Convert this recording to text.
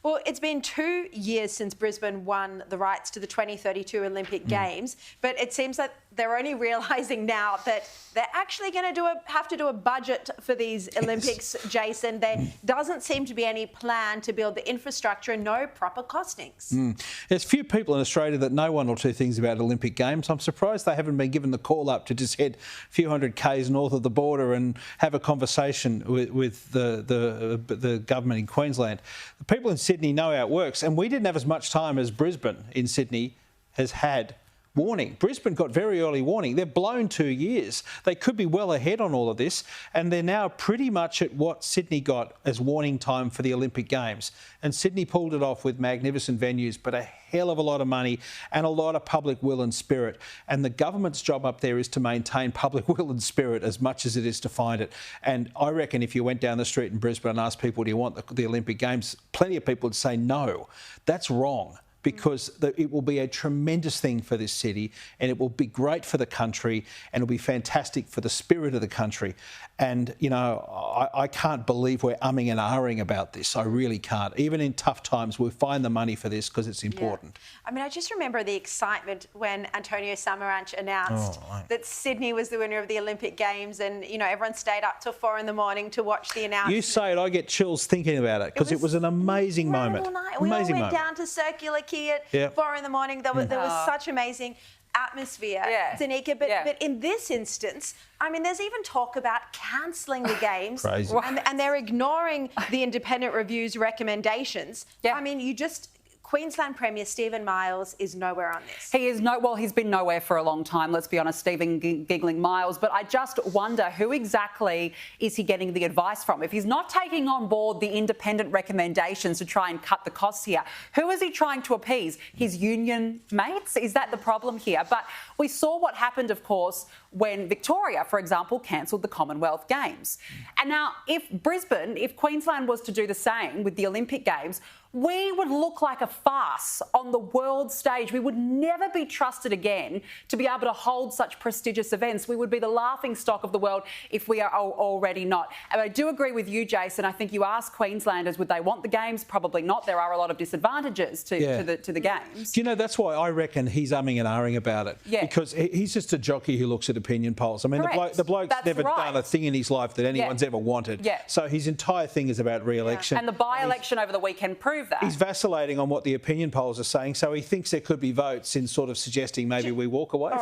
Well, it's been 2 years since Brisbane won the rights to the 2032 Olympic Games, but it seems that they're only realising now that they're actually going to have to do a budget for these Olympics, Jason. There doesn't seem to be any plan to build the infrastructure and no proper costings. There's few people in Australia that know one or two things about Olympic Games. I'm surprised they haven't been given the call up to just head a few hundred k's north of the border and have a conversation with the government in Queensland. The people in Sydney know how it works, and we didn't have as much time as Brisbane in Sydney has had warning. Brisbane got very early warning. They're blown 2 years. They could be well ahead on all of this, and they're now pretty much at what Sydney got as warning time for the Olympic Games. And Sydney pulled it off with magnificent venues, but a hell of a lot of money and a lot of public will and spirit. And the government's job up there is to maintain public will and spirit as much as it is to find it. And I reckon if you went down the street in Brisbane and asked people, do you want the Olympic Games? Plenty of people would say no. That's wrong, because it will be a tremendous thing for this city, and it will be great for the country, and it'll be fantastic for the spirit of the country. And, you know, I can't believe we're umming and ahhing about this. I really can't. Even in tough times, we'll find the money for this because it's important. Yeah. I mean, I just remember the excitement when Antonio Samaranch announced that Sydney was the winner of the Olympic Games, and, you know, everyone stayed up till 4 a.m. to watch the announcement. You say it, I get chills thinking about it, because it was an amazing moment. We all went down to Circular Quay at 4 a.m. There was such amazing atmosphere, Danica, but in this instance, I mean, there's even talk about cancelling the games. Crazy. And they're ignoring the independent review's recommendations. I mean, Queensland Premier Stephen Miles is nowhere on this. He's been nowhere for a long time, let's be honest, Stephen Giggling Miles. But I just wonder, who exactly is he getting the advice from? If he's not taking on board the independent recommendations to try and cut the costs here, who is he trying to appease? His union mates? Is that the problem here? But we saw what happened, of course, when Victoria, for example, cancelled the Commonwealth Games. And now, if Queensland was to do the same with the Olympic Games, we would look like a farce on the world stage. We would never be trusted again to be able to hold such prestigious events. We would be the laughing stock of the world if we are already not. And I do agree with you, Jason. I think you ask Queenslanders, would they want the Games? Probably not. There are a lot of disadvantages to the Games. Do you know, that's why I reckon he's umming and ahhing about it. Yeah. Because he's just a jockey who looks at opinion polls. I mean, the bloke's never done a thing in his life that anyone's ever wanted. Yeah. So his entire thing is about re-election. And the by-election over the weekend proved that. He's vacillating on what the opinion polls are saying, so he thinks there could be votes in sort of suggesting maybe we walk away.